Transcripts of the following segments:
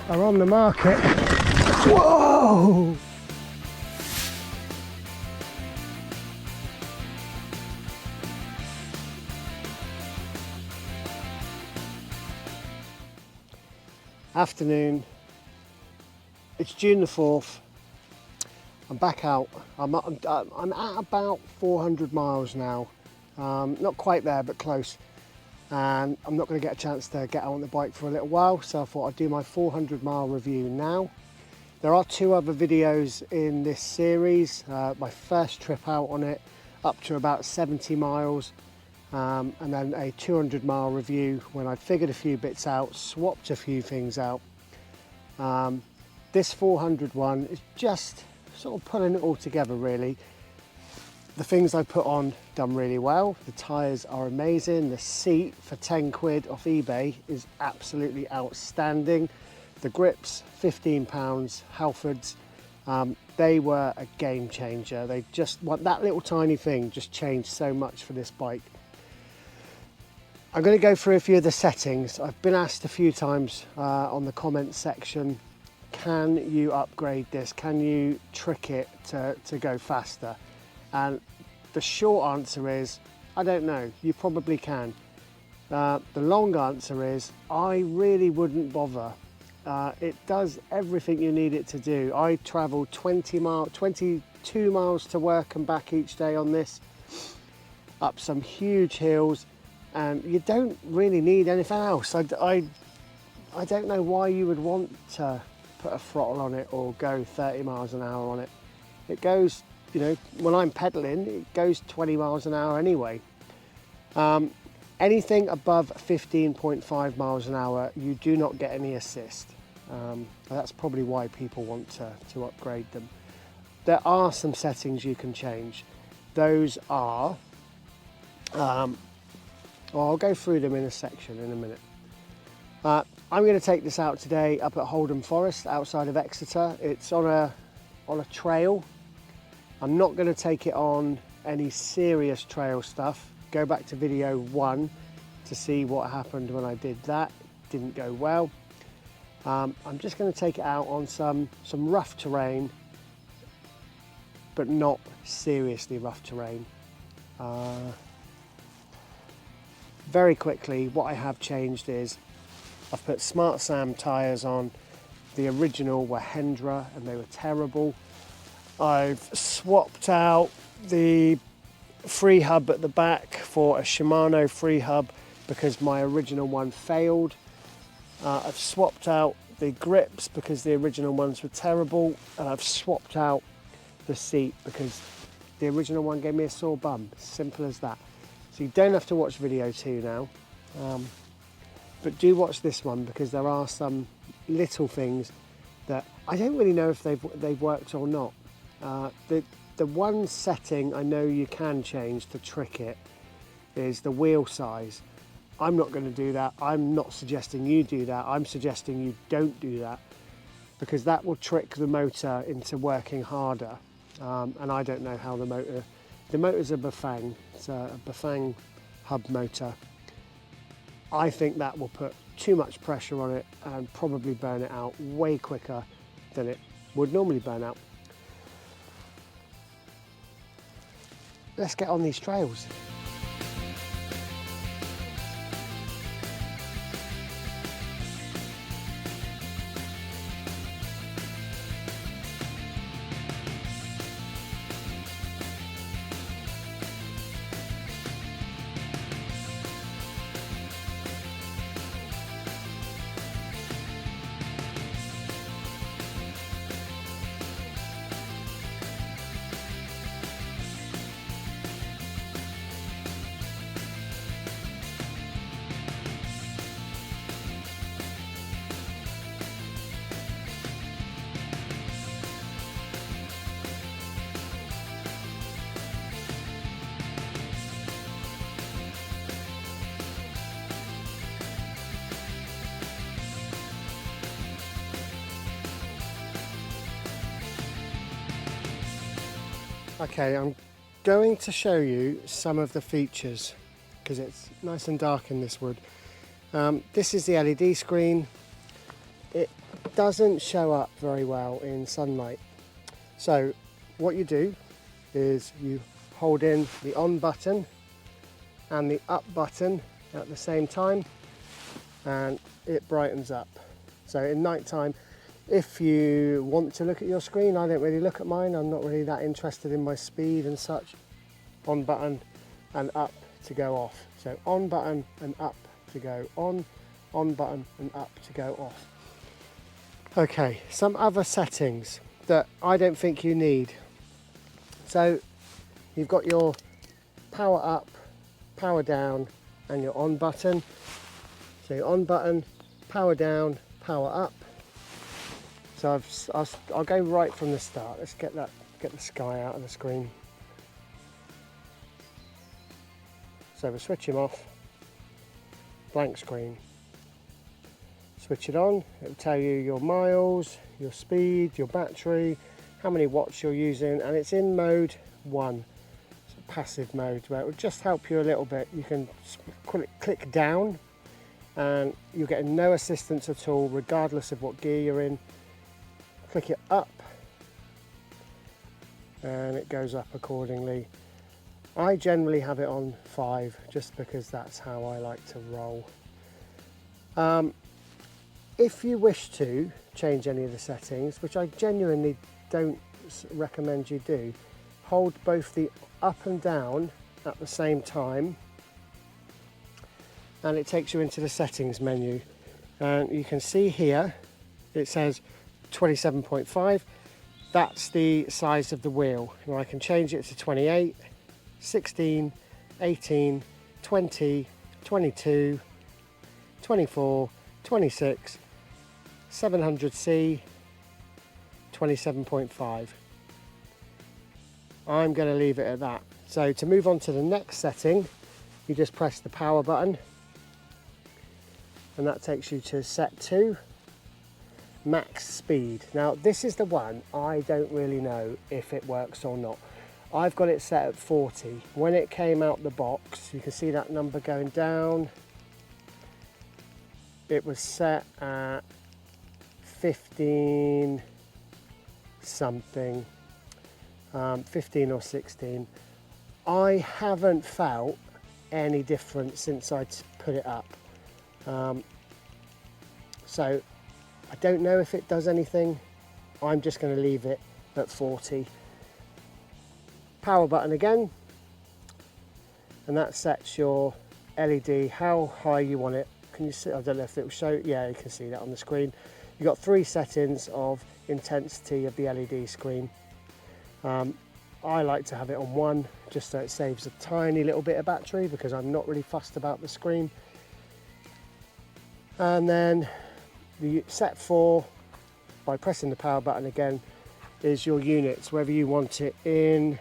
are on the market. Whoa! Afternoon, it's June the 4th, I'm back out, I'm at about 400 miles now, not quite there but close, and I'm not going to get a chance to get out on the bike for a little while, so I thought I'd do my 400 mile review now. There are 2 other videos in this series, my first trip out on it up to about 70 miles, and then a 200 mile review when I figured a few bits out, swapped a few things out. This 400 one is just sort of pulling it all together really. The things I put on done really well, the tyres are amazing, the seat for 10 quid off eBay is absolutely outstanding. The grips, £15, Halfords, they were a game changer. They just want that little tiny thing just changed so much for this bike. I'm going to go through a few of the settings. I've been asked a few times on the comments section, can you upgrade this? Can you trick it to go faster? And the short answer is, I don't know, you probably can. The long answer is, I really wouldn't bother. It does everything you need it to do. I travel 22 miles to work and back each day on this, up some huge hills, and you don't really need anything else. I don't know why you would want to put a throttle on it or go 30 miles an hour on it. It goes, you know, when I'm pedaling, it goes 20 miles an hour anyway. Anything above 15.5 miles an hour, you do not get any assist. That's probably why people want to upgrade them. There are some settings you can change. Those are, I'll go through them in a section in a minute. I'm going to take this out today up at Holdham Forest outside of Exeter. It's on a trail. I'm not going to take it on any serious trail stuff. Go back to video 1 to see what happened when I did that. It didn't go well. I'm just going to take it out on some rough terrain, but not seriously rough terrain. Very quickly, what I have changed is I've put Smart Sam tyres on. The original were Hendra and they were terrible. I've swapped out the free hub at the back for a Shimano free hub because my original one failed. I've swapped out the grips because the original ones were terrible, and I've swapped out the seat because the original one gave me a sore bum. Simple as that. So you don't have to watch video 2 now, but do watch this one because there are some little things that I don't really know if they've worked or not. The one setting I know you can change to trick it is the wheel size. I'm not going to do that. I'm not suggesting you do that. I'm suggesting you don't do that because that will trick the motor into working harder. And I don't know how the motor's a Bafang. It's a Bafang hub motor. I think that will put too much pressure on it and probably burn it out way quicker than it would normally burn out. Let's get on these trails. Okay, I'm going to show you some of the features because it's nice and dark in this wood. This is the LED screen. It doesn't show up very well in sunlight. So what you do is you hold in the on button and the up button at the same time, and it brightens up. So in night time, if you want to look at your screen, I don't really look at mine, I'm not really that interested in my speed and such. On button and up to go off. So on button and up to go on button and up to go off. Okay, some other settings that I don't think you need. So you've got your power up, power down and your on button. So your on button, power down, power up. So I'll go right from the start. Let's get the sky out of the screen. So we'll switch him off, blank screen. Switch it on, it will tell you your miles, your speed, your battery, how many watts you're using, and it's in mode 1, so passive mode, where it will just help you a little bit. You can click down and you're getting no assistance at all, regardless of what gear you're in. Click it up and it goes up accordingly. I generally have it on 5 just because that's how I like to roll. If you wish to change any of the settings, which I genuinely don't recommend you do, hold both the up and down at the same time and it takes you into the settings menu, and you can see here it says 27.5. That's the size of the wheel, and I can change it to 28, 16, 18, 20, 22, 24, 26, 700C, 27.5. I'm going to leave it at that. So to move on to the next setting, you just press the power button and that takes you to set 2, max speed. Now this is the one I don't really know if it works or not. I've got it set at 40. When it came out the box, you can see that number going down. It was set at 15 something, 15 or 16. I haven't felt any difference since I put it up. So I don't know if it does anything. I'm just going to leave it at 40. Power button again, and that sets your LED how high you want it. Can you see? I don't know if it will show. Yeah, you can see that on the screen. You've got 3 settings of intensity of the LED screen. I like to have it on 1 just so it saves a tiny little bit of battery because I'm not really fussed about the screen. And then the set 4, by pressing the power button again, is your units, whether you want it in,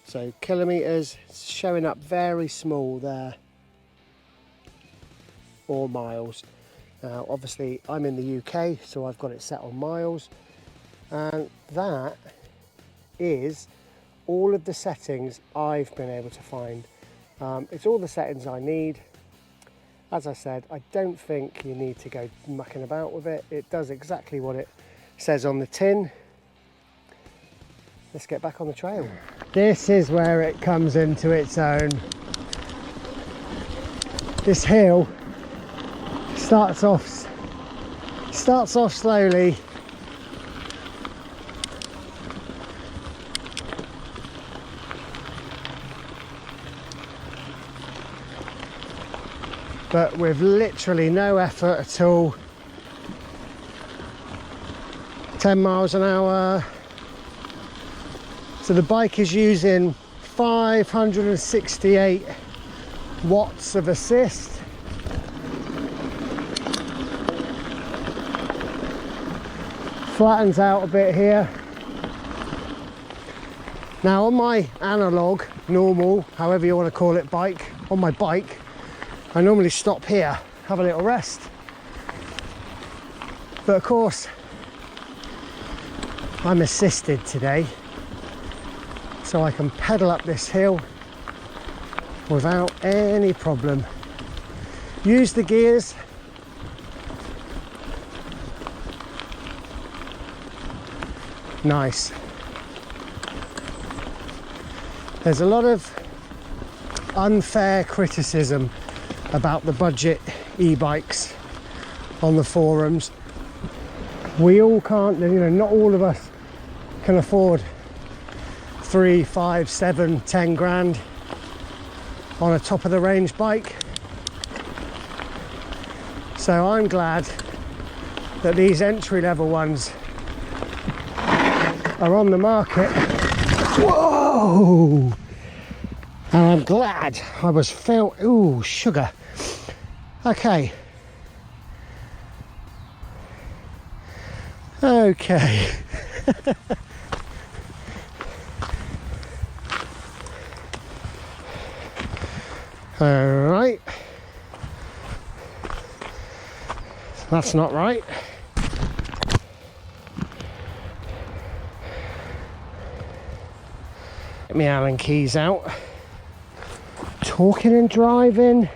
so kilometers, showing up very small there, or miles. Now obviously I'm in the UK, so I've got it set on miles, and that is all of the settings I've been able to find. It's all the settings I need. As I said, I don't think you need to go mucking about with it. It does exactly what it says on the tin. Let's get back on the trail. This is where it comes into its own. This hill starts off slowly, but with literally no effort at all. 10 miles an hour. So the bike is using 568 watts of assist. Flattens out a bit here. Now on my analog, normal, however you want to call it, bike, on my bike, I normally stop here, have a little rest. But of course, I'm assisted today, so I can pedal up this hill without any problem. Use the gears nice. There's a lot of unfair criticism about the budget e-bikes on the forums. We all can't, you know, not all of us can afford 3, 5, 7, 10 grand on a top of the range bike. So I'm glad that these entry-level ones are on the market. Whoa! And I'm glad I was filled. Ooh, sugar. Okay. Okay. All right. That's not right. Get my Allen keys out. Talking and driving.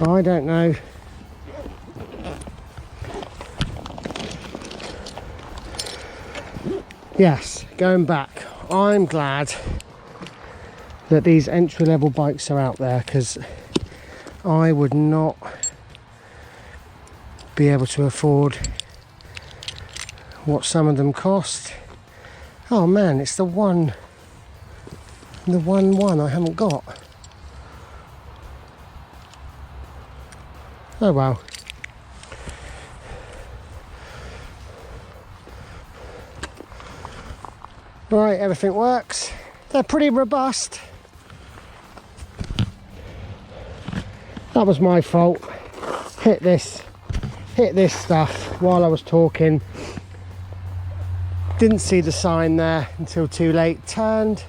I don't know. Yes, going back, I'm glad that these entry-level bikes are out there, because I would not be able to afford what some of them cost. Oh man, it's the one I haven't got. Oh well. Right, everything works. They're pretty robust. That was my fault. Hit this stuff while I was talking. Didn't see the sign there until too late. Turned,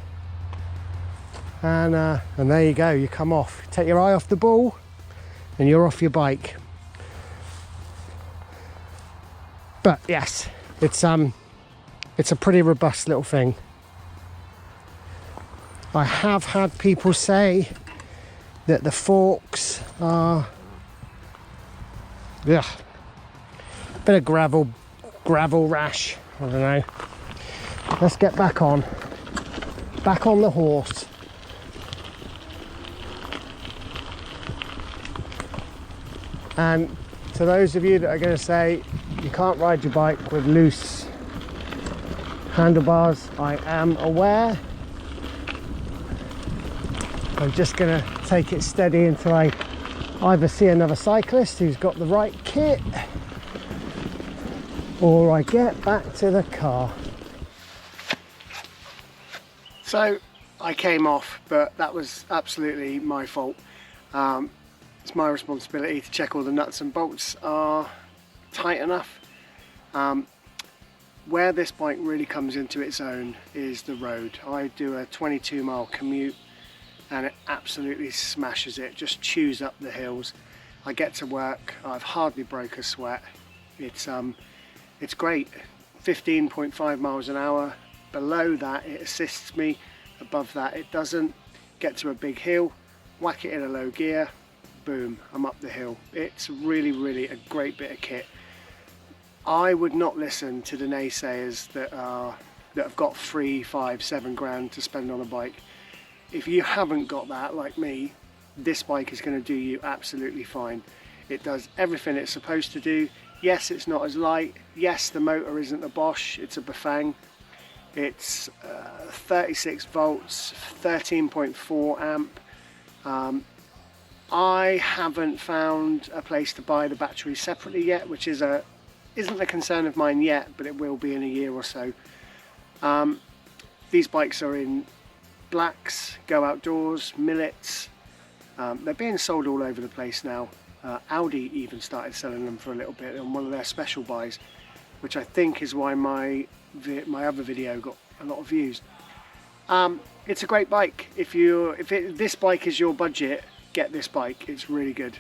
and there you go. You come off. Take your eye off the ball, and you're off your bike. But yes, it's a pretty robust little thing. I have had people say that the forks are, yeah, bit of gravel rash. I don't know. Let's get back on the horse. And to those of you that are going to say you can't ride your bike with loose handlebars, I am aware. I'm just going to take it steady until I either see another cyclist who's got the right kit, or I get back to the car. So I came off, but that was absolutely my fault. It's my responsibility to check all the nuts and bolts are tight enough. Where this bike really comes into its own is the road. I do a 22-mile commute and it absolutely smashes it, just chews up the hills. I get to work, I've hardly broke a sweat. It's great. 15.5 miles an hour. Below that it assists me, above that it doesn't. Get to a big hill, whack it in a low gear, boom, I'm up the hill. It's really a great bit of kit. I would not listen to the naysayers that have got 3, 5, 7 grand to spend on a bike. If you haven't got that, like me, this bike is going to do you absolutely fine. It does everything it's supposed to do. Yes, it's not as light. Yes, the motor isn't a Bosch, it's a Bafang. It's 36 volts, 13.4 amp. I haven't found a place to buy the battery separately yet, which isn't a concern of mine yet, but it will be in a year or so. These bikes are in blacks, Go Outdoors, Millets. They're being sold all over the place now. Audi even started selling them for a little bit on one of their special buys, which I think is why my other video got a lot of views. It's a great bike. If this bike is your budget, get this bike. It's really good.